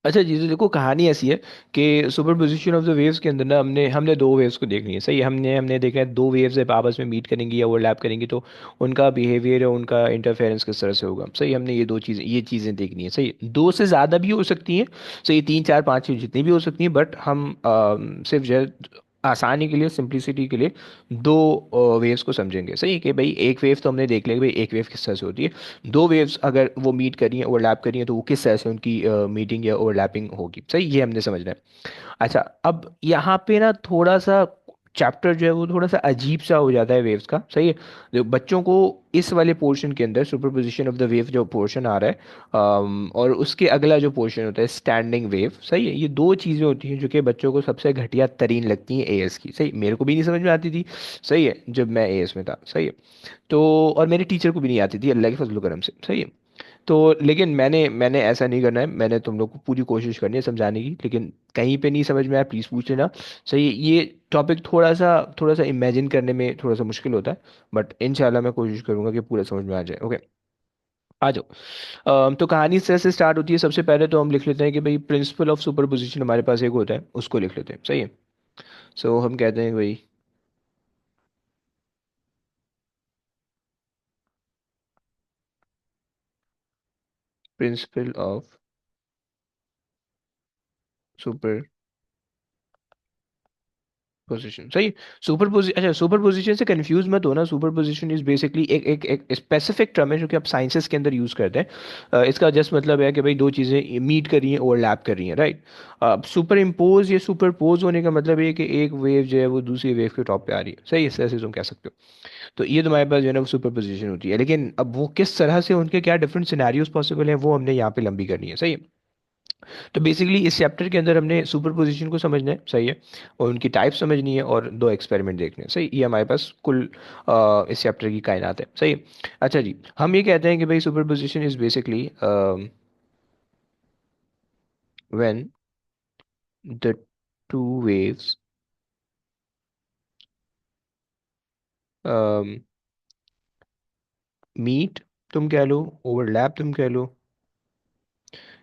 अच्छा जी, तो देखो कहानी ऐसी है कि super position of the waves के अंदर ना हमने हमने दो वेव्स को देखनी है। सही है, हमने हमने देखा है दो वेव्स जब आपस में मीट करेंगी या ओवरलैप करेंगी तो उनका बिहेवियर या उनका इंटरफेरेंस किस तरह से होगा। सही, हमने ये चीज़ें देखनी है। सही, दो से ज़्यादा भी हो सकती हैं। सही, तीन चार पाँच छः जितनी भी हो सकती हैं, बट हम सिर्फ जो है, आसानी के लिए, सिंप्लिसिटी के लिए दो वेव्स को समझेंगे। सही है कि भाई एक वेव तो हमने देख लिया कि भाई एक वेव किस तरह से होती है। दो वेव्स अगर वो मीट करी हैं, ओवरलैप करी हैं, तो वो किस तरह से उनकी मीटिंग या ओवरलैपिंग होगी। सही, ये हमने समझना है। अच्छा, अब यहाँ पे ना थोड़ा सा चैप्टर जो है वो थोड़ा सा अजीब सा हो जाता है वेव्स का। सही है, जो बच्चों को इस वाले पोर्शन के अंदर सुपरपोजिशन ऑफ द वेव जो पोर्शन आ रहा है, और उसके अगला जो पोर्शन होता है स्टैंडिंग वेव। सही है, ये दो चीज़ें होती हैं जो कि बच्चों को सबसे घटिया तरीन लगती हैं एएस की। सही, मेरे को भी नहीं समझ में आती थी। सही है, जब मैं एएस में था। सही है, तो और मेरे टीचर को भी नहीं आती थी, अल्लाह के फजल करम से। सही है, तो लेकिन मैंने मैंने ऐसा नहीं करना है, मैंने तुम लोग को पूरी कोशिश करनी है समझाने की, लेकिन कहीं पे नहीं समझ में आया प्लीज़ पूछ लेना। सही है, ये टॉपिक थोड़ा सा इमेजिन करने में थोड़ा सा मुश्किल होता है, बट इंशाल्लाह मैं कोशिश करूंगा कि पूरा समझ में आ जाए। ओके, आ जाओ। तो कहानी इस तरह से स्टार्ट होती है। सबसे पहले तो हम लिख लेते हैं कि भाई प्रिंसिपल ऑफ सुपरपोजिशन हमारे पास एक होता है, उसको लिख लेते हैं। सही है, सो हम कहते हैं भाई प्रिंसिपल ऑफ सुपर पोजीशन। सही, सुपर पोजिशन, अच्छा सुपर पोजिशन से कंफ्यूज मत होना। सुपर पोजिशन इज बेसिकली एक स्पेसिफिक टर्म है जो कि आप साइंसेस के अंदर यूज करते हैं। इसका जस्ट मतलब है कि भाई दो चीज़ें मीट कर रही हैं, ओवरलैप कर रही हैं, राइट। सुपर इम्पोज या सुपर पोज होने का मतलब है कि एक वेव जो है वो दूसरी वेव के टॉप पे आ रही है। सही, इस तरह से तुम कह सकते हो। तो ये तुम्हारे पास जो है ना वो सुपर पोजिशन होती है, लेकिन अब वो किस तरह से, उनके क्या डिफरेंट सिनेरियोज पॉसिबल हैं, वो हमने यहाँ पे लंबी करनी है। सही है, तो बेसिकली इस चैप्टर के अंदर हमने सुपर पोजिशन को समझना है। सही है, और उनकी टाइप समझनी है और दो एक्सपेरिमेंट देखने हैं। सही, ये हमारे पास कुल इस चैप्टर की कायनात है। सही है। अच्छा जी, हम ये कहते हैं कि भाई superposition is basically when the two waves meet, तुम कह लो, ओवरलैप तुम कह लो,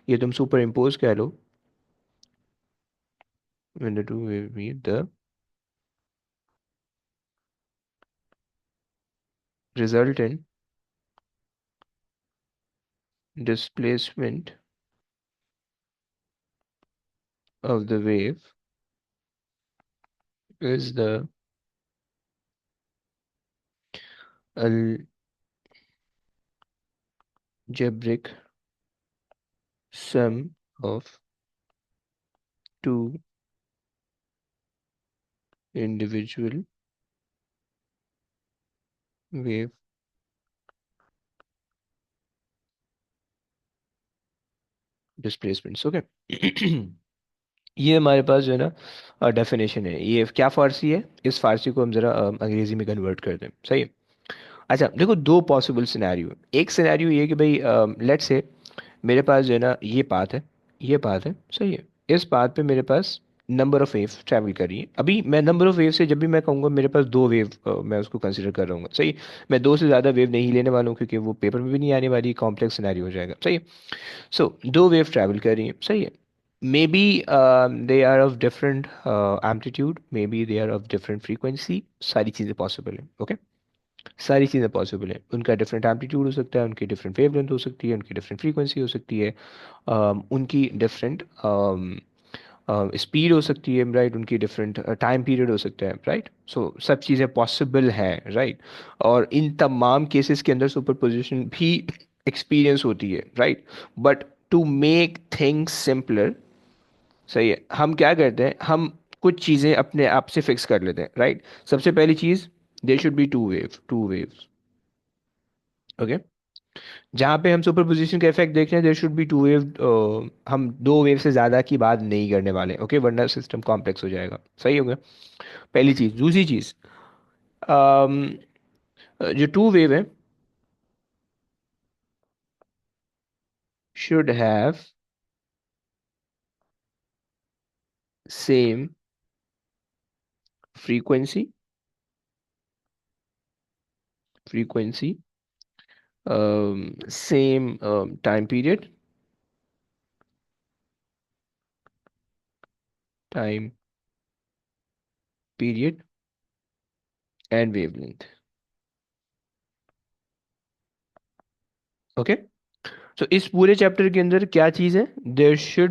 ये तुम सुपर इम्पोज कह लो। When the two wave meet the result in displacement of the wave is the algebraic sum of two individual wave displacements। Okay, ये हमारे पास जो है ना डेफिनेशन है। ये क्या फारसी है, इस फारसी को हम जरा अंग्रेजी में कन्वर्ट कर दें। सही है। अच्छा देखो, दो पॉसिबल सिनेरियो। एक सिनेरियो ये कि भाई लेट्स से मेरे पास जो है ना ये पाथ है, ये पाथ है। सही है, इस पाथ पे मेरे पास नंबर ऑफ वेव ट्रैवल कर रही है। अभी मैं नंबर ऑफ वेव से जब भी मैं कहूँगा मेरे पास दो वेव, मैं उसको कंसिडर कर रहा हूँ। सही, मैं दो से ज़्यादा वेव नहीं लेने वाला हूँ क्योंकि वो पेपर में भी नहीं आने वाली, कॉम्प्लेक्स सिनेरियो हो जाएगा। सही है, सो दो वेव ट्रैवल कर रही हैं। सही है, maybe they are of different amplitude, maybe they are of different frequency, सारी चीज़ें पॉसिबल हैं। ओके, सारी चीज़ें पॉसिबल हैं। उनका डिफरेंट एम्पलीट्यूड हो सकता है, उनकी डिफरेंट वेवलेंथ हो सकती है, उनकी डिफरेंट फ्रीक्वेंसी हो सकती है, उनकी डिफरेंट स्पीड हो सकती है, राइट। उनकी डिफरेंट टाइम पीरियड हो सकता है, राइट। सो सब चीज़ें पॉसिबल हैं, राइट। और इन तमाम केसेस के अंदर सुपरपोजिशन भी एक्सपीरियंस होती है, right. But to make things simpler, सही है, हम क्या करते हैं, हम कुछ चीज़ें अपने आप से फिक्स कर लेते हैं, राइट। सबसे पहली चीज़, there should be two waves. Okay, जहाँ पे हम सुपरपोजिशन का इफेक्ट देख रहे हैं there should be two wave, हम दो वेव से ज़्यादा की बात नहीं करने वाले। ओके, वरना सिस्टम कॉम्प्लेक्स हो जाएगा। सही हो गया, पहली चीज़। दूसरी चीज़, जो टू वेव है should have same frequency, frequency same time period time period and wavelength. Okay. तो इस पूरे चैप्टर के अंदर क्या चीज़ है? There should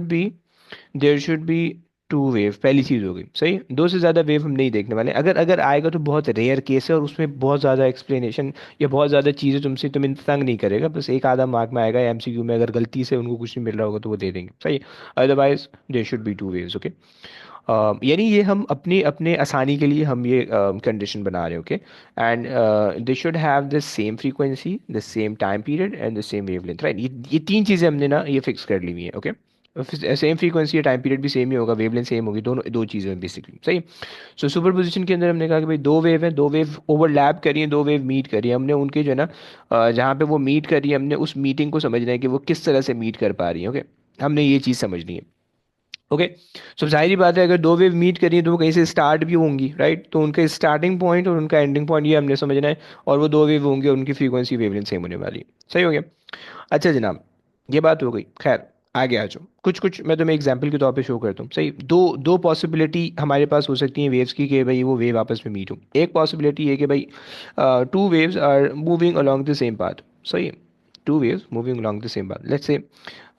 be two wave, पहली चीज़ हो गई। सही, दो से ज़्यादा वेव हम नहीं देखने वाले। अगर अगर आएगा तो बहुत रेयर केस है, और उसमें बहुत ज़्यादा एक्सप्लेनेशन या बहुत ज़्यादा चीज़ें तुम्हें तंग नहीं करेगा। बस एक आधा मार्क में आएगा एमसीक्यू में, अगर गलती से उनको कुछ नहीं मिल रहा होगा तो वो दे देंगे। सही। Otherwise there should be two waves. Okay. यानी ये हम अपने अपने आसानी के लिए हम ये कंडीशन बना रहे हैं। Okay. And they should have the same frequency, the same time period and the same wavelength. Right, ये तीन चीज़ें हमने ना ये फिक्स कर ली हुई है। ओके। सेम फ्रीक्वेंसी या टाइम पीरियड भी सेम ही होगा, वेवलेंथ सेम होगी, दोनों दो चीज़ें हैं बेसिकली। सही। सो सुपरपोजिशन के अंदर हमने कहा कि भाई दो वेव है, दो वेव ओवरलैप करिए, दो वेव मीट करिए। हमने उनके जो है ना जहाँ पे वो मीट करिए, हमने उस मीटिंग को समझना है कि वो किस तरह से मीट कर पा रही है। ओके। हमने ये चीज़ समझनी है। ओके। सो जाहिर सी बात है, अगर दो वेव मीट करी तो वो कहीं से स्टार्ट भी होंगी। राइट, तो उनका स्टार्टिंग पॉइंट और उनका एंडिंग पॉइंट ये हमने समझना है। और वो दो वेव होंगे, उनकी फ्रीक्वेंसी वेवलेंथ सेम होने वाली है। सही हो गया। अच्छा जनाब, ये बात हो गई। खैर, आगे आ जाओ। कुछ कुछ मैं तुम्हें एग्जांपल के तौर पे शो करता हूँ। सही, दो दो पॉसिबिलिटी हमारे पास हो सकती है वेव्स की, कि भाई वो वेव आपस में मीट हो। एक पॉसिबिलिटी है कि भाई two waves are moving along the same path. सही, two waves moving along the same path. Let's say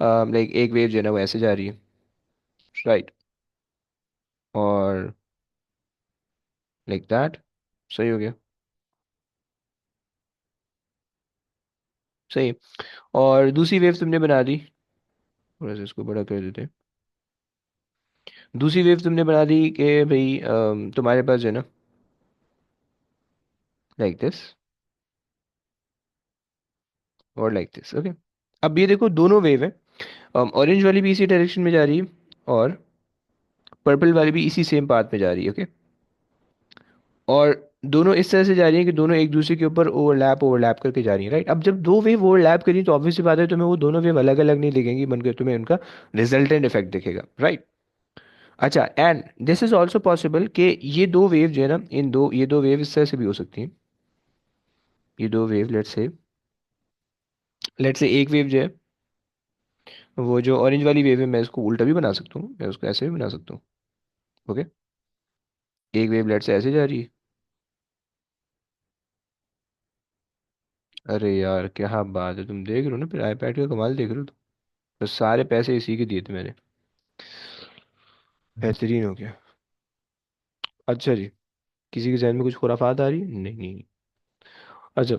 like एक वेव जो है ना वो ऐसे जा रही है। राइट। और लाइक दैट। सही हो गया। सही। और दूसरी वेव तुमने बना दी, थोड़ा सा इसको बड़ा कर देते हैं। दूसरी वेव तुमने बना दी कि भाई तुम्हारे पास जो है ना लाइक दिस और लाइक दिस। ओके। अब ये देखो, दोनों वेव है। ऑरेंज वाली भी इसी डायरेक्शन में जा रही है, और पर्पल वाली भी इसी सेम पाथ में जा रही है। ओके। और दोनों इस तरह से जा रही है कि दोनों एक दूसरे के ऊपर ओवरलैप ओवरलैप करके जा रही है। राइट, अब जब दो वेव ओवरलैप करी तो ऑब्वियस सी बात है तुम्हें वो दोनों वेव अलग अलग नहीं दिखेंगी, बनकर तुम्हें उनका रिजल्टेंट इफेक्ट दिखेगा। राइट। अच्छा, and this is also possible कि ये दो वेव जो है ना, ये दो वेव इस तरह से भी हो सकती हैं। ये दो वेव लेट्स से एक वेव जो है, वो जो ऑरेंज वाली वेव है, मैं इसको उल्टा भी बना सकता हूँ, मैं उसको ऐसे भी बना सकता हूँ। ओके। एक वेव लेट्स से ऐसे जा रही है। अरे यार क्या बात है, तुम देख रहे हो ना, फिर आईपैड का कमाल देख रहे हो तुम। बस सारे पैसे इसी के दिए थे मैंने। बेहतरीन हो गया। अच्छा जी, किसी के जहन में कुछ खुराफात आ रही है? नहीं नहीं नहीं। अच्छा,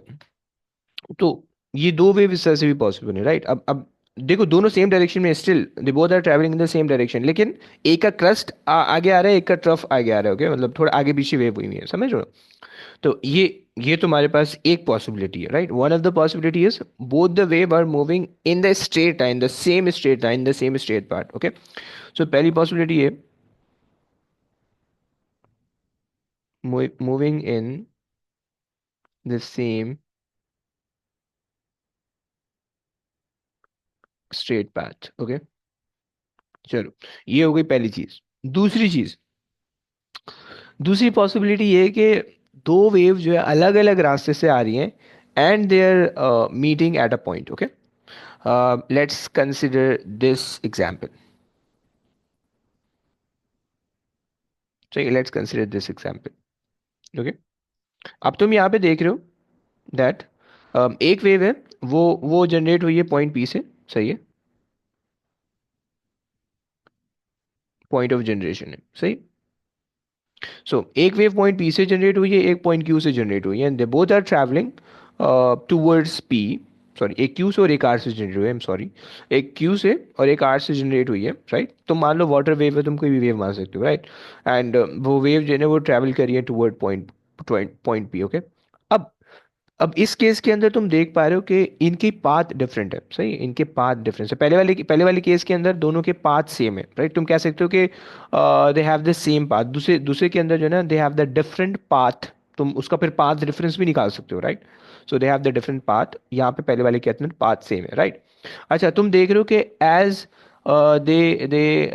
तो ये दो वेव इस तरह से भी पॉसिबल है। राइट, अब देखो, दोनों सेम डायरेक्शन में, still they both are travelling in the same direction, लेकिन एक का क्रस्ट आगे आ रहा है, एक का ट्रफ आगे आ रहा है। ओके, मतलब थोड़ा आगे पीछे वेव हुई हुई है, समझ रहे हो? तो ये तुम्हारे पास एक पॉसिबिलिटी है। Right, one of the possibility is both the wave are moving in the straight line, the same straight line, the same straight part. Okay. So पहली पॉसिबिलिटी है moving in the same straight path. Okay. चलो, ये हो गई पहली चीज। दूसरी चीज, दूसरी पॉसिबिलिटी ये है कि दो वेव जो है अलग अलग रास्ते से आ रही हैं, and they are meeting at a point. Okay. Let's consider this example. चलिए, let's consider this example. Okay. अब तुम यहाँ पे देख रहे हो दैट एक वेव है, वो जनरेट हुई है पॉइंट पी से। सही है, पॉइंट ऑफ जनरेशन है। सही। सो एक वेव पॉइंट पी से जनरेट हुई है, एक पॉइंट क्यू से जनरेट हुई है, and they both are travelling towards P. Sorry, एक क्यू से और एक आर से जनरेट हुई है। आई एम सॉरी, एक क्यू से और एक आर से जनरेट हुई है। राइट, तो मान लो वाटर वेव है, तुम कोई भी वेव मान सकते हो। राइट, एंड वो वेव जो है ना वो ट्रैवल करी है toward point point P. Okay. अब अब इस केस के अंदर तुम देख पा रहे हो कि इनकी पाथ डिफरेंट है। सही, इनके पाथ डिफरेंस है। पहले वाले केस के अंदर दोनों के पाथ सेम है। राइट, तुम कह सकते हो कि they have the same path. दूसरे दूसरे के अंदर जो है ना, they have the different path. तुम उसका फिर पाथ डिफरेंस भी निकाल सकते हो। Right, so they have the different path. यहाँ पे पहले वाले के अंदर पाथ सेम है। राइट। अच्छा, तुम देख रहे हो कि as they they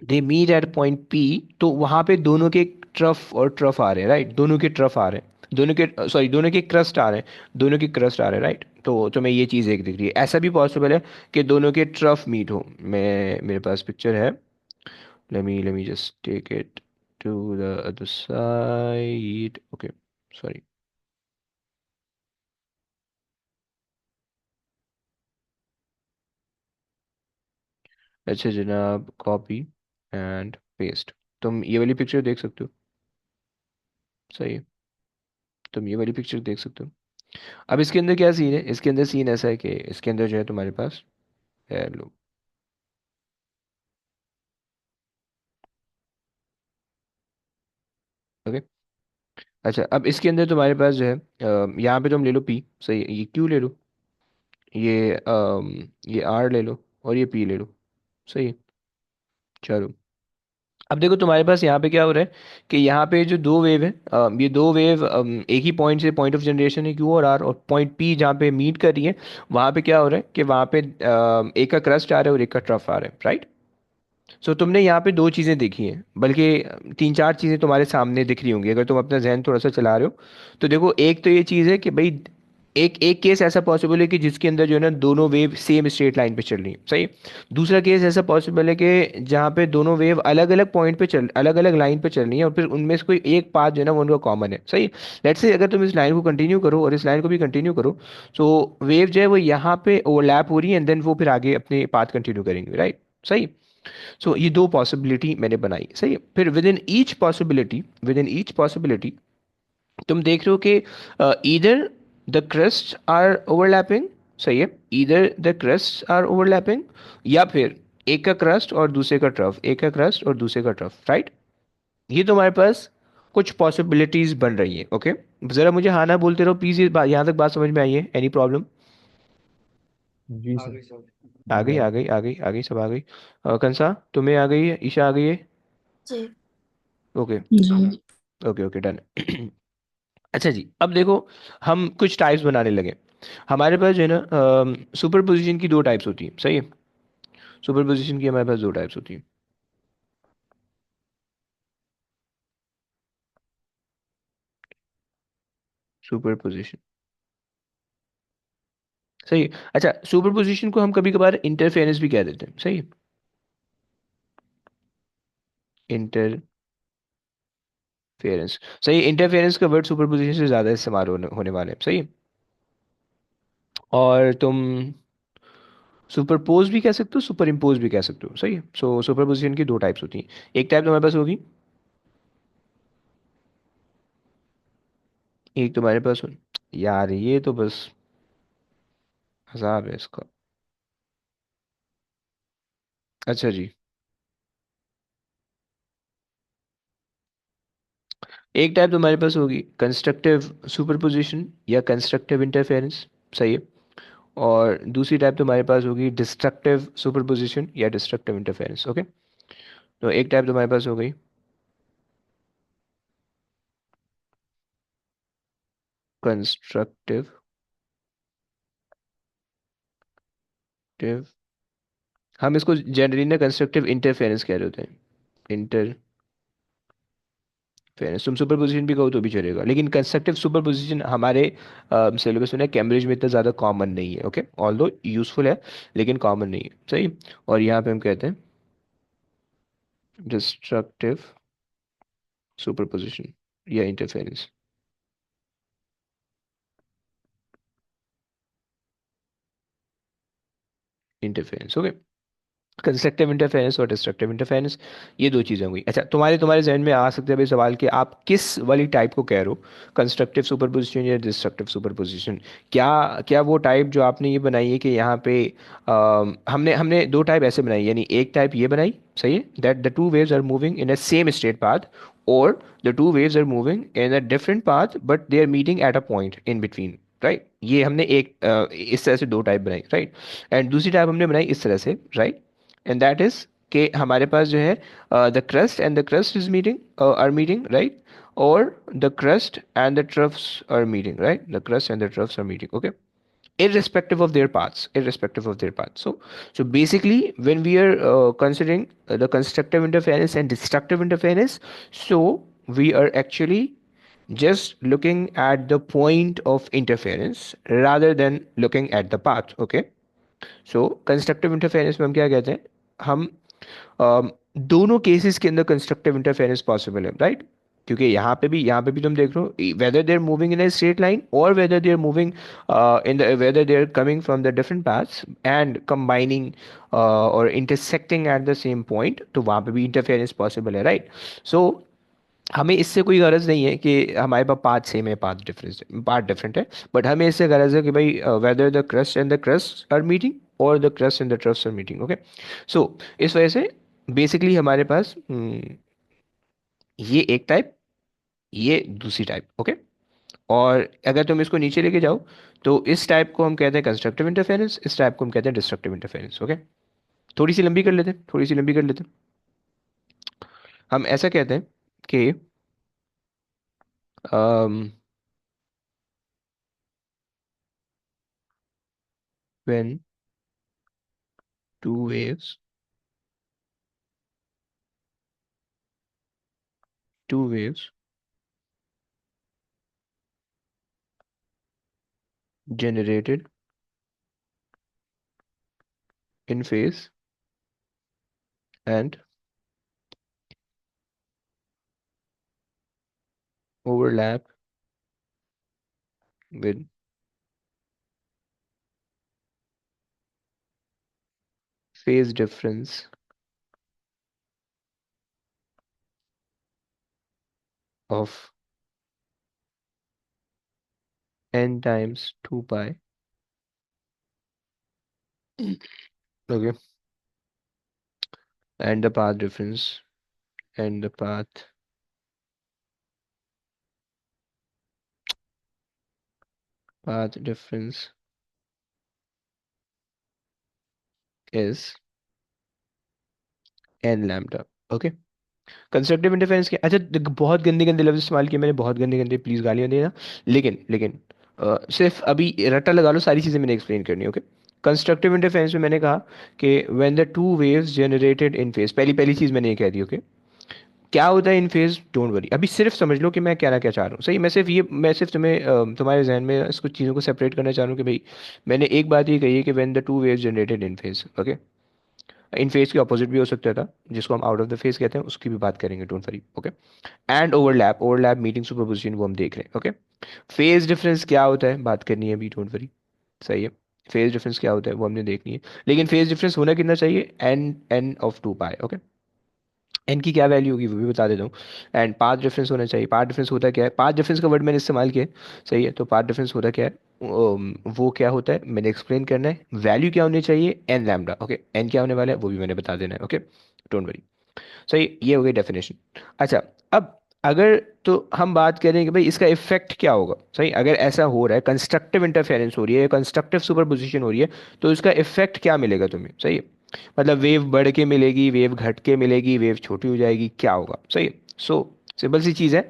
they meet at point P, तो वहां पे दोनों के ट्रफ और ट्रफ आ रहे हैं। राइट, दोनों के ट्रफ आ रहे हैं, दोनों के सॉरी दोनों के क्रस्ट आ रहे हैं, दोनों के क्रस्ट आ रहे हैं। राइट, तो तुम्हें ये चीज़ एक दिख रही है। ऐसा भी पॉसिबल है कि दोनों के ट्रफ मीट हो। मैं मेरे पास पिक्चर है, let me just take it to the other side. Okay, sorry. अच्छा जनाब, कॉपी एंड पेस्ट। तुम ये वाली पिक्चर देख सकते हो। सही है। तुम ये वाली पिक्चर देख सकते हो। अब इसके अंदर क्या सीन है, इसके अंदर सीन ऐसा है कि इसके अंदर जो है तुम्हारे पास है लो। ओके। अच्छा, अब इसके अंदर तुम्हारे पास जो है यहाँ पे तुम ले लो पी, सही है, ये क्यू ले लो, ये आर ले लो, और ये पी ले लो। सही है। चलो, अब देखो तुम्हारे पास यहाँ पे क्या हो रहा है कि यहाँ पे जो दो वेव है, ये दो वेव एक ही पॉइंट से, पॉइंट ऑफ जनरेशन है क्यू और आर, और पॉइंट पी जहाँ पे मीट कर रही है, वहाँ पे क्या हो रहा है कि वहाँ पे एक का क्रस्ट आ रहा है और एक का ट्रफ आ रहा है, राइट। सो तुमने यहाँ पे दो चीज़ें देखी हैं, बल्कि तीन चार चीज़ें तुम्हारे सामने दिख रही होंगी अगर तुम अपना जहन थोड़ा सा चला रहे हो। तो देखो, एक तो ये चीज़ है कि भाई एक एक केस ऐसा पॉसिबल है कि जिसके अंदर जो है ना दोनों वेव सेम स्ट्रेट लाइन पे चल रही है, सही। दूसरा केस ऐसा पॉसिबल है कि जहाँ पे दोनों वेव अलग अलग पॉइंट पे चल, अलग अलग लाइन पे चल रही है, और फिर उनमें से कोई एक पाथ जो है ना वो उनका कॉमन है, सही। लेट्स से अगर तुम इस लाइन को कंटिन्यू करो और इस लाइन को भी कंटिन्यू करो, तो वेव जो है वो यहाँ पे ओवरलैप हो रही है, एंड देन वो फिर आगे अपने पाथ कंटिन्यू करेंगे, राइट। सही। सो ये दो पॉसिबिलिटी मैंने बनाई, सही है। फिर विद इन ईच पॉसिबिलिटी तुम देख रहे हो कि either the crust are overlapping, सही है, either the crust are overlapping, या फिर एक का क्रस्ट और दूसरे का ट्रफ, एक का क्रस्ट और दूसरे का ट्रफ, राइट। ये तुम्हारे पास कुछ पॉसिबिलिटीज बन रही है, ओके। जरा मुझे हाँ ना बोलते रहो प्लीज, ये यहाँ तक बात समझ में आई है? Any problem? जी सर। आ जी गई, आ आ गई। गई, आ गई, आ गई, सब आ गई। कंसा, तुम्हें आ गई है? ईशा आ गई है? जी। ओके। जी। Okay, okay, done. अच्छा जी, अब देखो, हम कुछ टाइप्स बनाने लगे। हमारे पास जो है ना सुपर पोजिशन की दो टाइप्स होती हैं, सही है। सुपर पोजिशन की हमारे पास दो टाइप्स होती हैं। सुपर पोजिशन, सही है। अच्छा, सुपर पोजिशन को हम कभी कभार इंटरफेरेंस भी कह देते हैं, सही है। इंटरफेरेंस, सही है। इंटरफेरेंस का वर्ड सुपर पोजिशन से ज़्यादा इस्तेमाल होने वाले हैं, सही है। और तुम सुपरपोज भी कह सकते हो, सुपर इम्पोज भी कह सकते हो, सही है। सो सुपर पोजिशन की दो टाइप्स होती हैं। एक टाइप तुम्हारे पास होगी, एक तुम्हारे पास यार ये तो बस हजार है इसका। अच्छा जी, एक टाइप तुम्हारे पास होगी कंस्ट्रक्टिव सुपरपोजिशन या कंस्ट्रक्टिव इंटरफेरेंस, सही है। और दूसरी टाइप तुम्हारे पास होगी डिस्ट्रक्टिव सुपरपोजिशन या डिस्ट्रक्टिव इंटरफेरेंस, ओके। तो एक टाइप तुम्हारे पास हो गई कंस्ट्रक्टिव, हम इसको जनरली ना कंस्ट्रक्टिव इंटरफेरेंस कह रहे होते हैं। इंटरफेरेंस, तुम सुपरपोजिशन भी कहो तो भी चलेगा, लेकिन कंस्ट्रक्टिव सुपरपोजिशन हमारे सिलेबस में ना कैम्ब्रिज में इतना ज़्यादा कॉमन नहीं है, ओके। ऑल्दो यूजफुल है, लेकिन कॉमन नहीं है, सही। और यहाँ पे हम कहते हैं डिस्ट्रक्टिव सुपरपोजिशन या interference. Interference, okay. Constructive interference और डिस्ट्रक्टिव इंटरफेरेंस, ये दो चीज़ें हुई। अच्छा, तुम्हारे तुम्हारे जहन में आ सकते हैं भाई सवाल कि आप किस वाली टाइप को कह रहे हो, कंस्ट्रक्टिव सुपरपोजिशन या डिस्ट्रक्टिव सुपरपोजिशन। क्या क्या वो टाइप जो आपने ये बनाई है कि यहाँ पे हमने हमने दो टाइप ऐसे बनाई, यानी एक टाइप ये बनाई, सही है, that the two waves are moving in a same straight path, और the two waves are moving in a different path but they are meeting at a point in between, right. ये हमने एक इस तरह से दो टाइप बनाई, right. And दूसरी टाइप हमने बनाई इस तरह से, राइट। एंड दैट इज कि हमारे पास जो है the crust and the crest is meeting are meeting, right. और the crust and the troughs are meeting, right, the crust and the troughs are meeting, okay, irrespective of their paths. So basically when we are considering the constructive interference and destructive interference, so we are actually just looking at the point of interference rather than looking at the path, okay। So constructive interference में हम क्या कहते हैं, हम दोनों cases के अंदर constructive interference possible है, राइट? क्योंकि यहाँ पे भी तुम देख लो, whether they are moving in a straight line और whether they are moving in the whether they are coming from the different paths and combining और intersecting at the same point, तो वहाँ पे भी इंटरफेरेंस पॉसिबल है, right? So हमें इससे कोई गरज नहीं है कि हमारे पास पाथ सेम है, पाथ डिफरेंट है, बट हमें इससे गरज है कि भाई whether the crust and the crust are meeting और the crust and the trust are meeting, okay? So इस वजह से बेसिकली हमारे पास ये एक टाइप, ये दूसरी टाइप, ओके? और अगर तुम इसको नीचे लेके जाओ तो इस टाइप को हम कहते हैं कंस्ट्रक्टिव इंटरफेरेंस, इस टाइप को हम कहते हैं डिस्ट्रक्टिव इंटरफेरेंस, ओके? थोड़ी सी लंबी कर लेते हैं, थोड़ी सी लंबी कर लेते हैं। हम ऐसा कहते हैं कि when two waves two waves generated in phase and overlap with phase difference of n times 2 pi. Okay, and the path difference and the path difference is n lambda. Okay, constructive interference के अच्छा बहुत गंदे गंदे लफ्ज इस्तेमाल किए मैंने, बहुत गंदे गंदे, प्लीज गालियां देना। लेकिन सिर्फ अभी रट्टा लगा लो, सारी चीजें मैंने एक्सप्लेन करनी है, ओके? कंस्ट्रक्टिव इंटरफेरेंस में मैंने कहा कि when the two waves generated in phase, पहली पहली चीज मैंने ये कह दी, ओके? क्या होता है इन फेज, डोंट वरी, अभी सिर्फ समझ लो कि मैं कहना क्या चाह रहा हूँ, सही? मैं सिर्फ तुम्हें तुम्हारे जहन में इस कुछ चीज़ों को सेपरेट करना चाह रहा हूँ कि भाई मैंने एक बात ये कही है कि when the two waves generated in phase, okay? In phase के ऑपोजिट भी हो सकता था, जिसको हम आउट ऑफ द फेज कहते हैं, उसकी भी बात करेंगे, don't worry, okay? And overlap meeting superposition वो हम देख रहे हैं, ओके? फेज डिफरेंस क्या होता है बात करनी है अभी, डोंट वरी, सही है? फेज डिफरेंस क्या होता है वो हमने देखनी है, लेकिन फेज डिफरेंस होना कितना चाहिए, n of two pi, okay? N की क्या वैल्यू होगी वो भी बता देता हूँ। एंड पाथ डिफरेंस होना चाहिए। पाथ डिफरेंस होता क्या है, पाथ डिफरेंस का वर्ड मैंने इस्तेमाल किया है, सही है? तो पाथ डिफरेंस होता क्या है, वो क्या होता है मैंने एक्सप्लेन करना है। वैल्यू क्या होनी चाहिए, एन लैम्डा, ओके? एन क्या होने वाला है वो भी मैंने बता देना है, ओके? Don't worry. सही, ये हो गई डेफिनेशन। अच्छा, अब अगर तो हम बात करें कि भाई इसका इफेक्ट क्या होगा, सही? अगर ऐसा हो रहा है, कंस्ट्रक्टिव इंटरफेरेंस हो रही है, कंस्ट्रक्टिव सुपरपोजिशन हो रही है, तो इसका इफेक्ट क्या मिलेगा तुम्हें, सही है? मतलब वेव बढ़ के मिलेगी, वेव घट के मिलेगी, वेव छोटी हो जाएगी, क्या होगा, सही है? सो सिंपल सी चीज़ है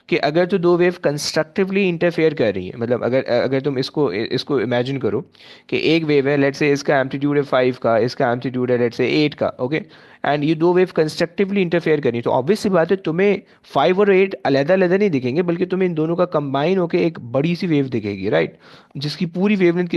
कि अगर तो दो वेव कंस्ट्रक्टिवली इंटरफेयर कर रही है, मतलब अगर अगर तुम इसको इसको इमेजिन करो कि एक वेव है, लेट्स से इसका एम्पलीट्यूड है 5 का, इसका एम्पलीट्यूड है लेट्स से 8 का, ओके? एंड ये दो वेव कंस्ट्रक्टिवली इंटरफेयर करी, तो ऑब्वियस सी बात है तुम्हें 5 और 8 अलग अलग नहीं दिखेंगे, बल्कि तुम्हें इन दोनों का कंबाइन होकर एक बड़ी सी वेव दिखेगी, राइट? जिसकी पूरी वेवलेंथ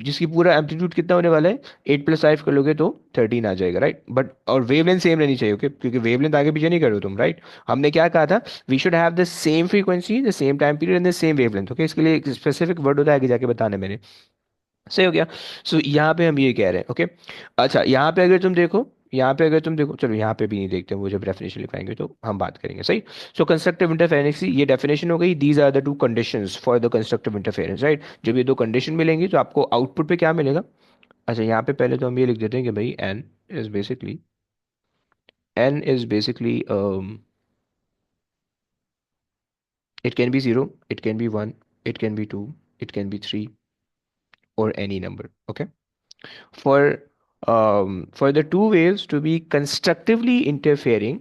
जिसकी पूरा एम्पलीट्यूड कितना होने वाला है, 8 + 5 कर लोगे तो 13 आ जाएगा, राइट? बट और वेवलेंथ सेम रहनी चाहिए, ओके? क्योंकि वेवलेंथ आगे पीछे नहीं करो तुम, राइट? हमने क्या कहा था, we should have the same frequency, the same time period and the same wavelength, okay? इसके लिए एक स्पेसिफिक वर्ड होता है, आगे जाके बताना है मैंने, सही हो गया? सो यहाँ पे हम ये कह रहे हैं, ओके? अच्छा, यहाँ पे अगर तुम देखो, चलो यहाँ पे भी नहीं देखते, वो जब डेफिनेशन लिखाएंगे तो हम बात करेंगे, सही? सो कंस्ट्रक्टिव इंटरफेरेंस, ये डेफिनेशन हो गई, these are the two conditions for the constructive interference, right? जब ये दो कंडीशन मिलेंगी तो आपको आउटपुट पे क्या मिलेगा? अच्छा, यहाँ पे पहले तो हम ये लिख देते हैं कि भाई N is basically it can be zero, it can be one, it can be two, it can be three, और any number, okay? For for the two waves to be constructively interfering,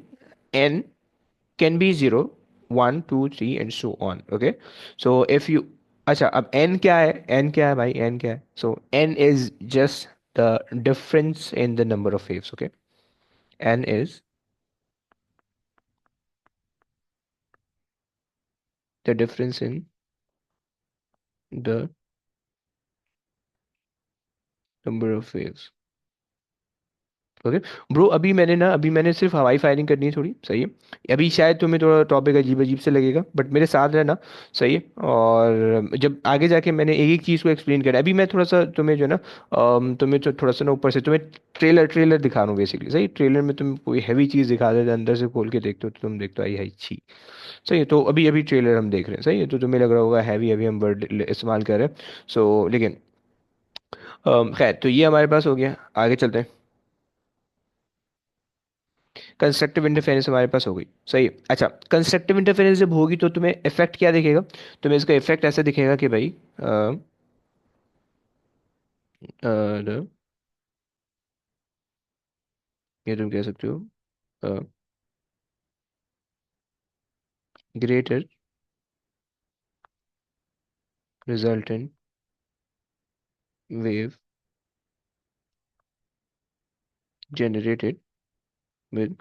n can be zero, one, two, three, and so on. Okay, so if you अच्छा, अब n क्या है, n क्या है भाई, n क्या है? So n is just the difference in the number of waves. Okay, n is the difference in the number of waves. Okay bro, अभी मैंने सिर्फ हवाई फायरिंग करनी है थोड़ी, सही है। अभी शायद तुम्हें थोड़ा टॉपिक अजीब अजीब से लगेगा, बट मेरे साथ रहना, सही है। और जब आगे जाके मैंने एक एक चीज़ को एक्सप्लेन करा, अभी मैं थोड़ा सा तुम्हें जो है ना, तुम्हें तो थोड़ा सा ना ऊपर से तुम्हें ट्रेलर ट्रेलर दिखा रहा हूँ बेसिकली, सही। ट्रेलर में तुम कोई हैवी चीज़ दिखा देते अंदर से खोल के देखते हो तो तुम देखते हो आई हाई छी। सही है, तो अभी अभी ट्रेलर हम देख रहे हैं, सही है, तो तुम्हें लग रहा होगा हैवी हैवी हम वर्ड इस्तेमाल कर रहे हैं। सो लेकिन खैर, तो ये हमारे पास हो गया, आगे चलते हैं। कंस्ट्रक्टिव इंटरफेरेंस हमारे पास हो गई, सही है। अच्छा, कंस्ट्रक्टिव इंटरफेरेंस जब होगी तो तुम्हें इफेक्ट क्या दिखेगा? तुम्हें इसका इफेक्ट ऐसा दिखेगा कि भाई ये तुम कह सकते हो greater resultant wave generated with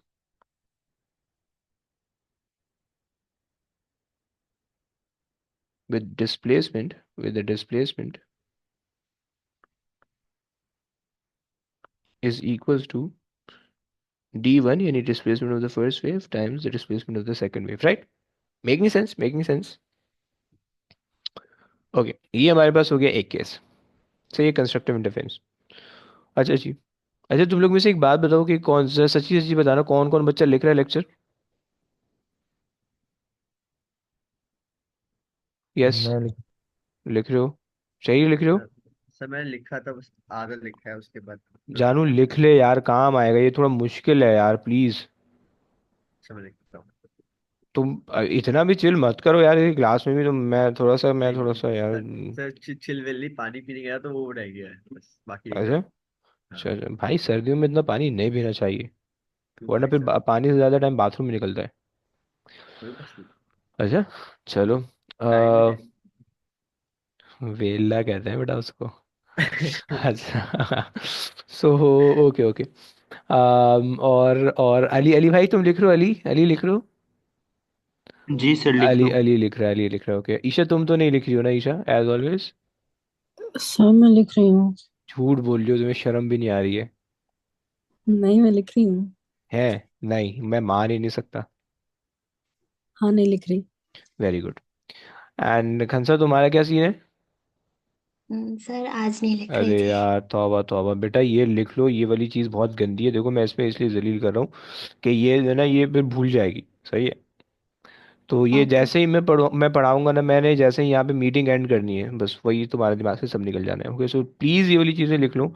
with the displacement is equals to d1, यानी displacement of the first wave times the displacement of the second wave, right? Making sense, making sense. Okay, ये हमारे पास हो गया एक केस, सही है, constructive interference. अच्छा जी। अच्छा, तुम लोग में से एक बात बताओ कि कौन सा, सच्ची सच्ची बताना, कौन कौन बच्चा लिख रहा है लेक्चर? यस, मैं लिख लिख रहे हो, सही लिख रहे हो। सर सर मैंने लिखा था, बस आधा लिखा है, उसके बाद पूरा जानू लिखना है। लिख ले यार, काम आएगा, ये थोड़ा मुश्किल है यार, प्लीज। अच्छा मैं लिखता हूँ। तुम इतना भी चिल मत करो यार, ये क्लास में भी तुम, मैं नहीं थोड़ा नहीं सा यार सर, सर चिलविल्ली पानी पीने गया तो वो रह गया है, बस बाकी लिखा अच्छा है। अच्छा हाँ। अच्छा। भाई सर्दियों में इतना पानी नहीं पीना चाहिए, क्यों वरना भाई फिर साहब? पानी से ज़्यादा टाइम बाथरूम में निकलता है। कोई बस नहीं। अच्छा, चलो। टाइम भी आ, टाइम। वेला कहते हैं बेटा उसको। अच्छा। So okay okay. और अली, अली भाई तुम लिख रहे हो, अली अली लिख रहे हो? जी सर, लिख अली रहा हूँ। अली लिख रहा है, अली लिख रहा है, ओके। ईशा तुम तो नहीं लिख रही हो ना, ईशा एज ऑलवेज? सर मैं लिख रही हूँ। झूठ बोल रही हो, तुम्हें शर्म भी नहीं आ रही है? नहीं मैं लिख रही हूँ। है? नहीं, मैं मान ही नहीं सकता। हाँ नहीं लिख रही। Very good. एंड खंसा, तुम्हारा क्या सीन है? सर आज नहीं लिख रही अरे थी। यार, तौबा तौबा बेटा, ये लिख लो, ये वाली चीज़ बहुत गंदी है, देखो मैं इसमें इसलिए जलील कर रहा हूँ कि ये जो है ना, ये फिर भूल जाएगी, सही है। तो ये ओके। जैसे ही मैं पढ़ाऊंगा ना, मैंने जैसे ही यहाँ पे मीटिंग एंड करनी है, बस वही तुम्हारे दिमाग से सब निकल जाना है, ओके। सो प्लीज़ ये वाली चीज़ें लिख लो,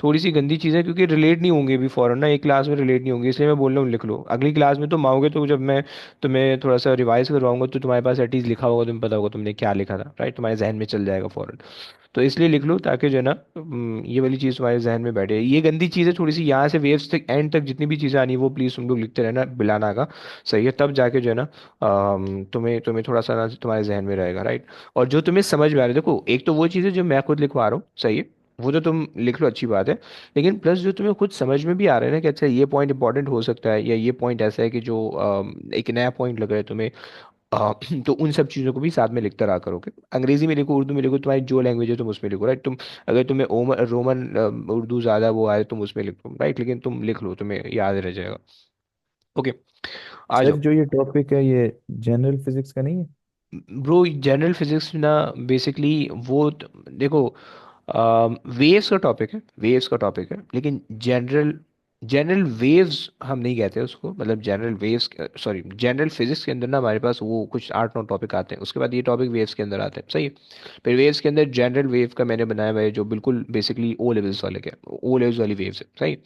थोड़ी सी गंदी चीज़ें, क्योंकि रिलेट नहीं होंगी अभी फौरन ना, एक क्लास में रिलेट नहीं होंगी, इसलिए मैं बोल रहा हूँ लिख लो। अगली क्लास में तुम आओगे तो जब मैं तुम्हें थोड़ा सा रिवाइज करवाऊंगा तो तुम्हारे पास एटलीस्ट लिखा होगा, तुम्हें पता होगा तुमने क्या लिखा था, राइट, तुम्हारे जहन में चल जाएगा फौरन। तो इसलिए लिख लो, ताकि जो है ना, ये वाली चीज़ तुम्हारे जहन में बैठे। ये गंदी चीज़ें थोड़ी सी यहाँ से वेव्स तक एंड तक जितनी भी चीज़ें आनी, वो प्लीज़ तुम लोग लिखते रहना बिलाना का, सही है, तब जाके जो है ना तुम्हें तुम्हें थोड़ा सा ना तुम्हारे जहन में रहेगा, राइट। और जो तुम्हें समझ में आ रहा है, देखो एक तो वो चीज़ है जो मैं खुद लिखवा रहा हूँ, सही है, वो तो तुम लिख लो, अच्छी बात है। लेकिन प्लस जो तुम्हें खुद समझ में भी आ रहा है ना कि अच्छा ये पॉइंट इंपॉर्टेंट हो सकता है, या ये पॉइंट ऐसा है कि जो एक नया पॉइंट लग रहा है तुम्हें, तो उन सब चीज़ों को भी साथ में लिखता रहा करोगे। अंग्रेजी में लिखो, उर्दू में लिखो, तुम्हारी जो लैंग्वेज है तुम उसमें लिखो, राइट। तुम अगर तुम्हें रोमन उर्दू ज़्यादा वो आए तुम उसमें लिखो, राइट, लेकिन तुम लिख लो, तुम्हें याद रह जाएगा। ओके, आ सर जाओ। जो ये टॉपिक है ये जनरल फिजिक्स का नहीं है? ब्रो जनरल फिजिक्स ना, बेसिकली देखो, वेव्स का टॉपिक है, वेव्स का टॉपिक है, लेकिन जनरल जनरल वेव्स हम नहीं कहते उसको, मतलब general waves, sorry, general physics के अंदर ना हमारे पास वो कुछ 8 9 टॉपिक आते हैं, उसके बाद ये टॉपिक वेव्स के अंदर आते हैं, सही है। फिर वेव्स के अंदर जनरल वेव का मैंने बनाया हुआ है जो बिल्कुल बेसिकली ओ लेवल्स वाले के, ओ लेवल्स वाली वेव्स है, सही।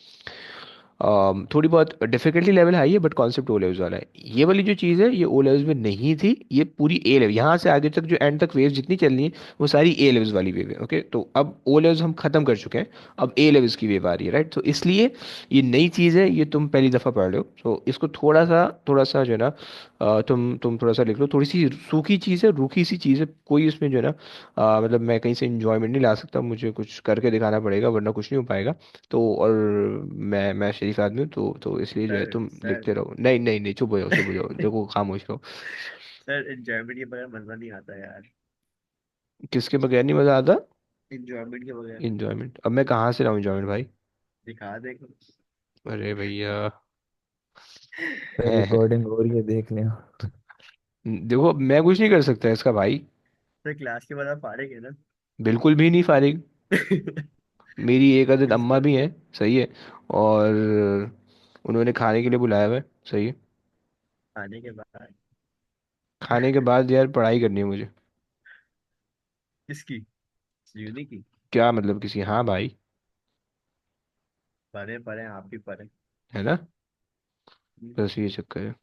थोड़ी बहुत डिफिकल्टी लेवल हाई है, बट कॉन्सेप्ट ओ लेवल्स वाला है। ये वाली जो चीज़ है ये ओ लेवल्स में नहीं थी, ये पूरी ए लेवल, यहाँ से आगे तक जो एंड तक वेव्स जितनी चल रही है वो सारी ए लेवल्स वाली वेव है, ओके। तो अब ओ लेवल्स हम खत्म कर चुके हैं, अब ए लेवल्स की वेव आ रही है, राइट। तो इसलिए ये नई चीज़ है, ये तुम पहली दफ़ा पढ़ रहे हो, तो इसको थोड़ा सा जो है ना, तुम थोड़ा सा लिख लो, थोड़ी सी सूखी चीज़ है, रूखी सी चीज़ है, कोई इसमें जो है ना, मतलब मैं कहीं से इंजॉयमेंट नहीं ला सकता, मुझे कुछ करके दिखाना पड़ेगा, वरना कुछ नहीं हो पाएगा। तो और मैं शरीफ आदमी हूँ, तो इसलिए जो है सर तुम सर लिखते रहो। नहीं नहीं नहीं, चुप हो जाओ, चुप हो जाओ, देखो खामोश रहो। सर एंजॉयमेंट के बगैर मजा नहीं आता यार। किसके बगैर नहीं मजा आता? एंजॉयमेंट के बगैर। इंजॉयमेंट? अब मैं कहाँ से लाऊं इंजॉयमेंट भाई? दिखा देखो। अरे भैया। सर हैं। रिकॉर्डिंग हो रही है, देख लें। देखो मैं कुछ नहीं कर सकता इसका भाई। तो क्लास के बाद आप फाड़ेंगे ना? बिल्कुल भी नहीं फारिग। मेरी एक आदत प्लीज अम्मा कर भी दो। है। सही है। और उन्होंने खाने के लिए बुलाया हुआ है। सही है। खाने के बाद? खाने के बाद यार पढ़ाई करनी है मुझे। किसकी? यूनी की? क्या मतलब किसी, हाँ भाई। पढ़े पढ़े, आप भी पढ़े। है ना। बस ये चक्कर है।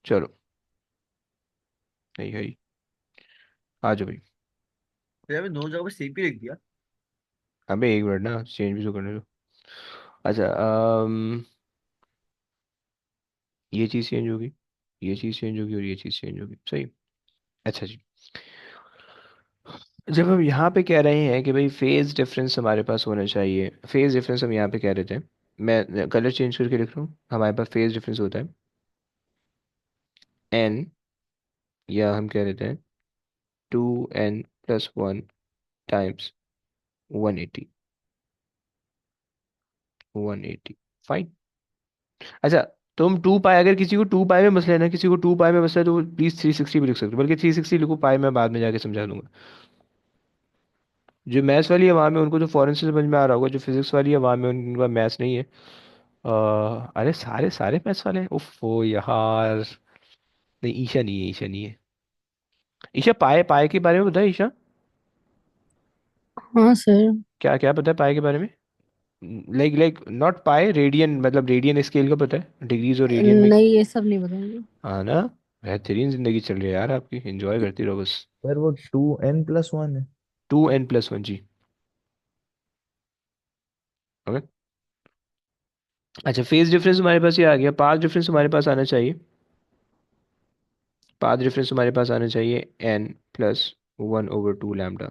चलो। नहीं है। आ जाओ भाई। फिर अभी दो जगह पे सीपी लिख दिया। अबे एक मिनट ना, चेंज भी तो करने दो। अच्छा ये चीज़ चेंज होगी, ये चीज़ चेंज होगी और ये चीज़ चेंज होगी। सही। अच्छा जी। जब हम यहाँ पे कह रहे हैं कि भाई फेज डिफरेंस हमारे पास होना चाहिए, फेज डिफरेंस हम यहाँ पे कह रहे थे। मैं कलर चेंज करके लिख रहा हूँ। हमारे पास फेज डिफरेंस होता है एन, या हम कह रहे थे 2n+1 टाइम्स 180। 180। फाइन। अच्छा। तुम 2 पाई, अगर किसी को 2 पाई में मसला है ना, किसी को 2 पाई में मसला है, तो प्लीज 360 भी लिख सकते हो, बल्कि 360 लिखो, पाई में बाद में जाके समझा दूंगा। जो मैथ्स वाली आवाम है उनको तो फौरन से समझ में आ रहा होगा, जो फिजिक्स वाली आवाम है उनका मैथ्स नहीं है। अरे सारे सारे मैथ्स वाले हैं, उफ ओ यार। नहीं ईशा नहीं है, ईशा नहीं है। ईशा पाए, पाए के बारे में बताया ईशा। हाँ सर। क्या क्या पता है पाए के बारे में? लाइक लाइक नॉट पाए, रेडियन, मतलब रेडियन स्केल का पता है, डिग्रीज और रेडियन में। नहीं, ये सब नहीं बताऊंगी। हाँ ना। बेहतरीन जिंदगी चल रही है यार आपकी, एंजॉय करती रहो बस। सर वो 2n+1 है। 2n+1 जी। ओके। अच्छा फेज डिफरेंस हमारे पास ये आ गया, पाथ डिफरेंस हमारे पास आना चाहिए। पाथ डिफरेंस हमारे पास आना चाहिए n+1/2 लैम्डा।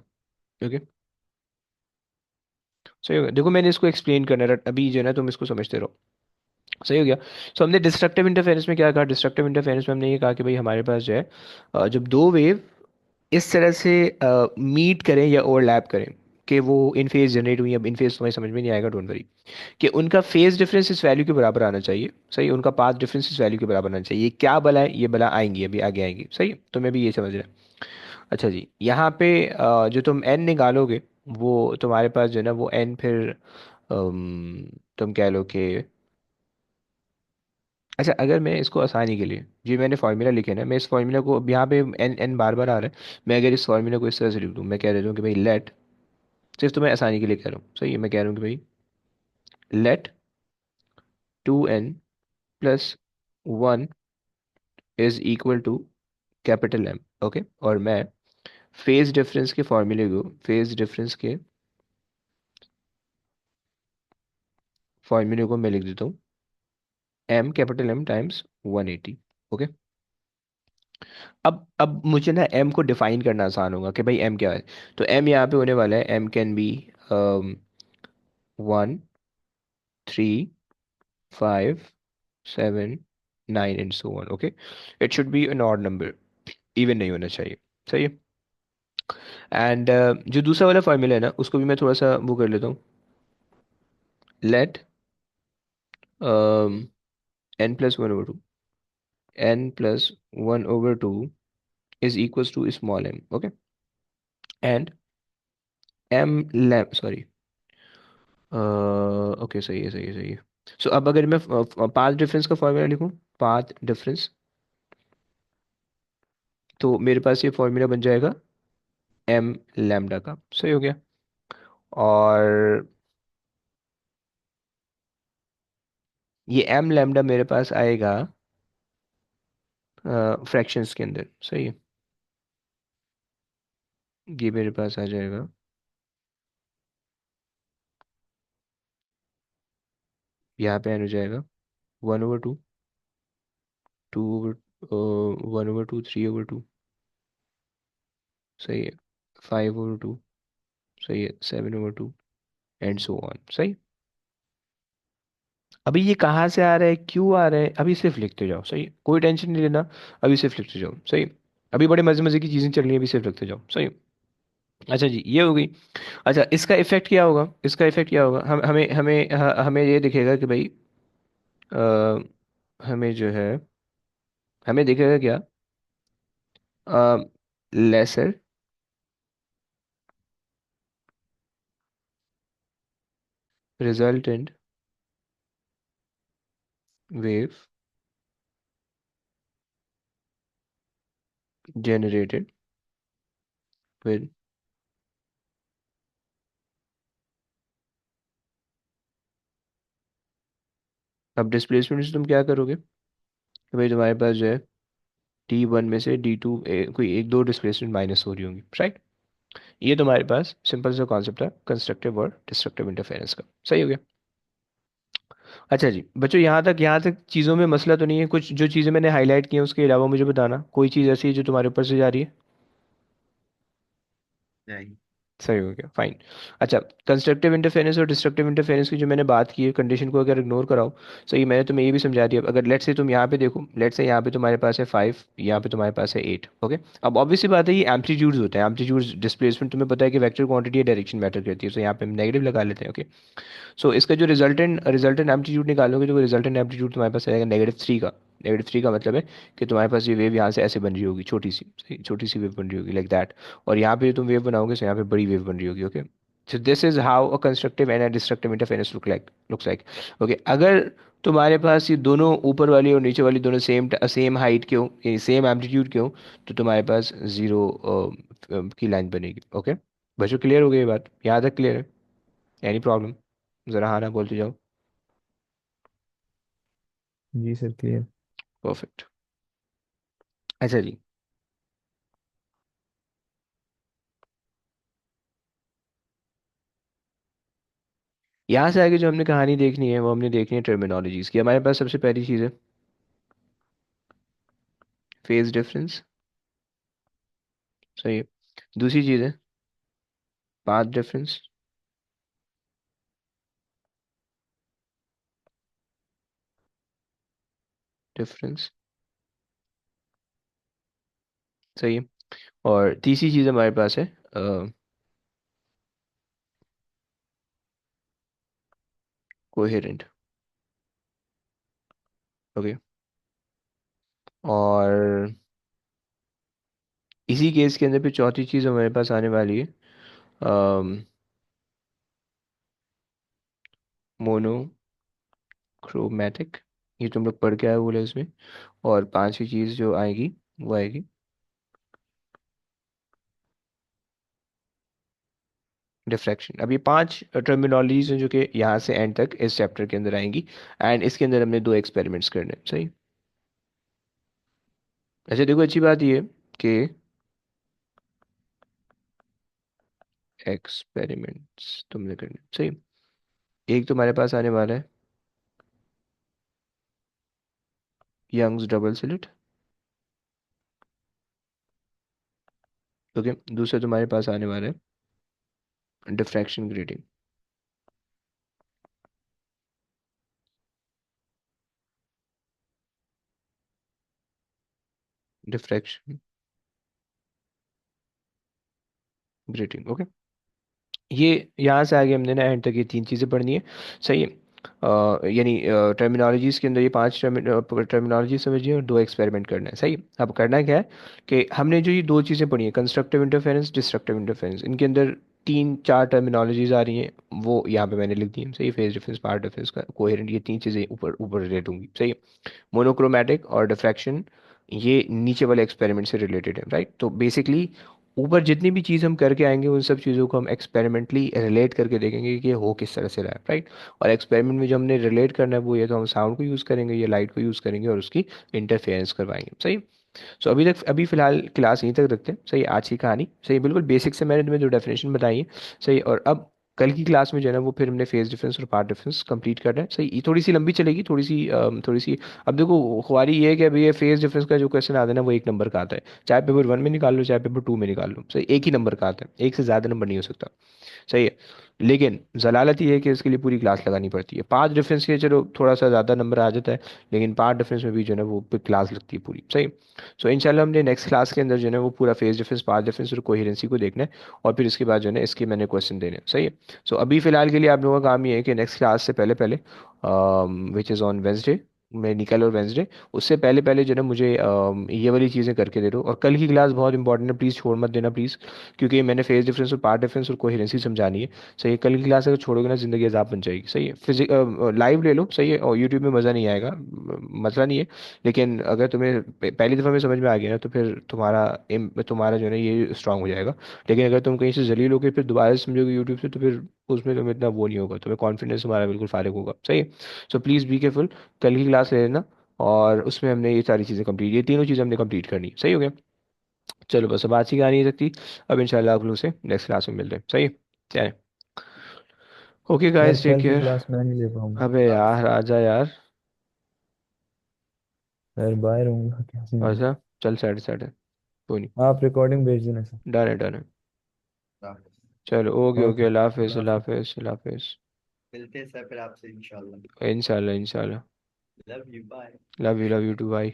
ओके। सही हो गया। देखो मैंने इसको एक्सप्लेन करना है अभी जो है ना, तुम इसको समझते रहो। सही हो गया। सो हमने डिस्ट्रक्टिव इंटरफेरेंस में क्या कहा, डिस्ट्रक्टिव इंटरफेरेंस में हमने ये कहा कि भाई हमारे पास जो है जब दो वेव इस तरह से मीट करें या ओवरलैप करें कि वो इन फेज जनरेट हुई, अब इन फेज तुम्हें समझ में नहीं आएगा, डोंट वरी। कि उनका फेज डिफरेंस इस वैल्यू के बराबर आना चाहिए। सही। उनका पाथ डिफरेंस इस वैल्यू के बराबर आना चाहिए। ये क्या बला है, ये बला आएंगी अभी आगे आएंगी। सही, तो मैं भी ये समझ रहा हूँ। अच्छा जी, यहाँ पे जो तुम n निकालोगे, वो तुम्हारे पास जो है ना वो n फिर तुम कह लो कि, अच्छा अगर मैं इसको आसानी के लिए, जी मैंने फार्मूला लिखे ना, मैं इस फार्मूला को, अब यहाँ पे n n बार बार आ रहा है, मैं अगर इस फार्मूला को इस तरह से लिख दूँ, मैं कह देता हूँ कि भाई लेट, सिर्फ तुम्हें आसानी के लिए कह रहा हूँ। सही है, मैं कह रहा हूँ कि भाई let 2n+1 is equal to capital M। Okay. और मैं फेज डिफरेंस के फार्मूले को, फेज डिफरेंस के फार्मूले को मैं लिख देता हूँ M, capital M times 180। Okay. अब मुझे ना M को डिफाइन करना आसान होगा कि भाई M क्या है। तो M यहाँ पे होने वाला है, M can be 1, 3, 5, 7, 9 and so on. Okay. It should be an odd number, even नहीं होना चाहिए। सही है। एंड जो दूसरा वाला फार्मूला है ना, उसको भी मैं थोड़ा सा वो कर लेता हूँ। Let n+1/2, n+1/2 is equals to small m. Okay. And m लैम सॉरी, ओके सही है, सही है, सही है। सो अब अगर मैं पाथ डिफरेंस का फॉर्मूला लिखूं, पाथ डिफरेंस, तो मेरे पास ये फॉर्मूला बन जाएगा m लैम्डा का। सही हो गया। और ये m लैम्डा मेरे पास आएगा फ्रैक्शंस के अंदर। सही है। ये मेरे पास आ जाएगा, यहाँ पे n हो जाएगा 1/2, 2/, 1/2, 3/2। सही है। 5/2। सही है। 7/2 एंड सो ऑन। सही। अभी ये कहाँ से आ रहा है, क्यों आ रहा है, अभी सिर्फ लिखते जाओ। सही, कोई टेंशन नहीं लेना। अभी सिर्फ लिखते जाओ। सही। अभी बड़े मजे मजे की चीजें चल रही हैं, अभी सिर्फ लिखते जाओ। सही। अच्छा जी, ये हो गई। अच्छा, इसका इफेक्ट क्या होगा, इसका इफेक्ट क्या होगा, हम हमें हमें हमें ये दिखेगा कि भाई हमें जो है, हमें दिखेगा क्या, lesser resultant wave generated with, अब डिस्प्लेसमेंट से तुम क्या करोगे कि भाई तुम्हारे पास जो है D1 में से D2 कोई एक दो डिस्प्लेसमेंट माइनस हो रही होंगी, राइट। ये तुम्हारे पास सिंपल सा कॉन्सेप्ट है कंस्ट्रक्टिव और डिस्ट्रक्टिव इंटरफेरेंस का, सही हो गया। अच्छा जी बच्चों, यहाँ तक चीज़ों में मसला तो नहीं है, कुछ जो चीज़ें मैंने हाईलाइट की हैं उसके अलावा मुझे बताना, कोई चीज़ ऐसी है जो तुम्हारे ऊपर से जा रही है। नहीं। सही हो गया, फाइन। अच्छा, कंस्ट्रक्टिव इंटरफेरेंस और डिस्ट्रक्टिव इंटरफेरेंस की जो मैंने बात की है, कंडीशन को अगर इग्नोर कराओ, सही, मैंने तुम्हें ये भी समझा दिया। अगर लेट से तुम यहाँ पे देखो, लेट से यहाँ पे तुम्हारे पास है 5, यहाँ पे तुम्हारे पास है 8, ओके। अब ऑब्वियसली बात है, ये एम्पलीट्यूड्स होते हैं, एम्पलीट्यूड्स डिस्प्लेसमेंट तुम्हें पता है कि वेक्टर क्वांटिटी या डायरेक्शन मैटर करती है, तो यहाँ पे हम नेगेटिव लगा लेते हैं, ओके। सो इसका जो रिजल्टेंट रिजल्टेंट एम्पलीट्यूड निकालोगे तो रिजल्टेंट एम्पलीट्यूड तुम्हारे पास आएगा -3 का। -3 का मतलब है कि तुम्हारे पास ये वेव यहाँ से ऐसे बन रही होगी, छोटी सी, सही, छोटी सी वेव बन रही होगी लाइक दैट। और यहाँ पे जो तुम वेव बनाओगे, so यहाँ पे बड़ी वेव बन रही होगी, okay. So this is how a constructive and a destructive interference looks like, okay. अगर तुम्हारे पास ये दोनों ऊपर वाली और नीचे वाली दोनों सेम सेम हाइट के हो, यानी सेम एम्पलीट्यूड के हो, तो तुम्हारे पास जीरो की लाइन बनेगी, ओके। बच्चों क्लियर हो गई ये बात, यहाँ तक क्लियर है? Any problem? ज़रा हाँ ना बोलते जाओ। जी सर क्लियर। परफेक्ट। अच्छा जी, यहाँ से आगे जो हमने कहानी देखनी है वो हमने देखनी है टर्मिनोलॉजीज की। हमारे पास सबसे पहली चीज़ है फेज डिफरेंस, सही है। दूसरी चीज़ है पाथ डिफरेंस, डिफरेंस, सही है। और तीसरी चीज़ हमारे पास है कोहेरेंट, ओके। और इसी केस के अंदर फिर चौथी चीज़ हमारे पास आने वाली है मोनोक्रोमैटिक, ये तुम लोग पढ़ के आए बोले इसमें। और पांचवी चीज़ जो आएगी वो आएगी डिफ्रैक्शन। अब ये पांच टर्मिनोलॉजीज हैं जो कि यहाँ से एंड तक इस चैप्टर के अंदर आएंगी, एंड इसके अंदर हमने दो एक्सपेरिमेंट्स करने हैं, सही। अच्छा देखो, अच्छी बात ये है कि एक्सपेरिमेंट्स तुमने करने हैं, सही। एक तुम्हारे पास आने वाला है यंग्स डबल स्लिट, ओके। दूसरा तुम्हारे पास आने वाला है diffraction grating, diffraction grating, okay. ये यहाँ से आगे हमने ना एंड तक ये तीन चीज़ें पढ़नी है, सही है। यानी टर्मिनोलॉजीज के अंदर ये पांच टर्मिनोलॉजी समझिए और दो एक्सपेरिमेंट करना है, सही। अब करना क्या है कि हमने जो ये दो चीज़ें पढ़ी हैं कंस्ट्रक्टिव इंटरफेरेंस, डिस्ट्रक्टिव इंटरफेरेंस, इनके अंदर तीन चार टर्मिनोलॉजीज आ रही हैं, वो यहाँ पे मैंने लिख दी हैं, सही। फेज डिफरेंस, पार्ट डिफरेंस का कोहेरेंट, ये तीन चीज़ें ऊपर ऊपर रिलेट होंगी, सही। मोनोक्रोमैटिक और डिफ्रैक्शन ये नीचे वाले एक्सपेरिमेंट से रिलेटेड है, राइट। तो बेसिकली ऊपर जितनी भी चीज़ हम करके आएंगे उन सब चीज़ों को हम एक्सपेरिमेंटली रिलेट करके देखेंगे कि ये हो किस तरह से रहा है, राइट। और एक्सपेरिमेंट में जो हमने रिलेट करना है वो ये, तो हम साउंड को यूज़ करेंगे या लाइट को यूज़ करेंगे और उसकी इंटरफेरेंस करवाएंगे, सही। सो अभी फ़िलहाल क्लास यहीं तक रखते हैं, सही। आज की कहानी, सही, बिल्कुल बेसिक से मैंने तुम्हें जो डेफिनेशन बताई है, सही। और अब कल की क्लास में जो है ना वो फिर हमने फेज डिफरेंस और पार्ट डिफरेंस कंप्लीट करना है, सही। ये थोड़ी सी लंबी चलेगी, थोड़ी सी। अब देखो ख्वारी ये है कि अभी ये फेज डिफरेंस का जो क्वेश्चन आता है ना वो एक नंबर का आता है, चाहे पेपर 1 में निकाल लो चाहे पेपर 2 में निकाल लो, सही। एक ही नंबर का आता है, एक से ज़्यादा नंबर नहीं हो सकता, सही है। लेकिन जलालत ये है कि इसके लिए पूरी क्लास लगानी पड़ती है। 5 डिफरेंस के चलो थोड़ा सा ज़्यादा नंबर आ जाता है, लेकिन 5 डिफरेंस में भी जो है ना वो क्लास लगती है पूरी, सही। सो इंशाल्लाह हमने नेक्स्ट क्लास के अंदर जो है ना वो पूरा फेस डिफरेंस, 5 डिफरेंस और कोहेरेंसी को देखना है, और फिर इसके बाद जो है ना इसके मैंने क्वेश्चन देने हैं, सही है। सो अभी फ़िलहाल के लिए आप लोगों का काम ये है कि नेक्स्ट क्लास से पहले पहले, विच इज़ ऑन वेंसडे, मैं निकल और वेंसडे, उससे पहले पहले जो है ना मुझे ये वाली चीज़ें करके दे दो। और कल की क्लास बहुत इंपॉर्टेंट है, प्लीज़ छोड़ मत देना प्लीज़, क्योंकि मैंने फेस डिफरेंस और पार्ट डिफरेंस और कोहेरेंसी समझानी है, सही है। कल की क्लास अगर छोड़ोगे ना ज़िंदगी अजाब बन जाएगी, सही है। लाइव ले लो, सही है, और यूट्यूब में मज़ा नहीं आएगा, मसला नहीं है। लेकिन अगर तुम्हें पहली दफ़ा में समझ में आ गया ना तो फिर तुम्हारा जो है ना ये स्ट्रांग हो जाएगा। लेकिन अगर तुम कहीं से जलील होकर फिर दोबारा से समझोगे यूट्यूब से, तो फिर उसमें तुम्हें इतना वो नहीं होगा, तुम्हें कॉन्फिडेंस तुम्हारा बिल्कुल फारिग होगा, सही है। सो प्लीज़ बी केयरफुल, कल की क्लास ले लेना, और उसमें हमने ये सारी चीज़ें कंप्लीट, ये तीनों चीज़ें हमने कंप्लीट करनी है, सही हो गया। चलो बस, अब आज की कहानी नहीं सकती, अब इंशाल्लाह अगलों से नेक्स्ट क्लास में मिलते हैं, सही है। चलें, ओके सर गाइस, टेक कल की केयर। क्लास मैं नहीं ले पाऊंगा। अबे यार आजा यार। सर बाहर हूँ, क्या सीन है। अच्छा, चल साइड साइड है, कोई नहीं। आप रिकॉर्डिंग भेज देना सर। डन है, डन है। चलो ओके ओके, ओके अल्लाह खुदा हाफिज़, अल्लाह हाफिज़। हाफिज़, अल्लाह हाफिज़। मिलते हैं सर फिर आपसे इंशाल्लाह। इंशाल्लाह इंशाल्लाह। Love you, bye. Love you too, bye.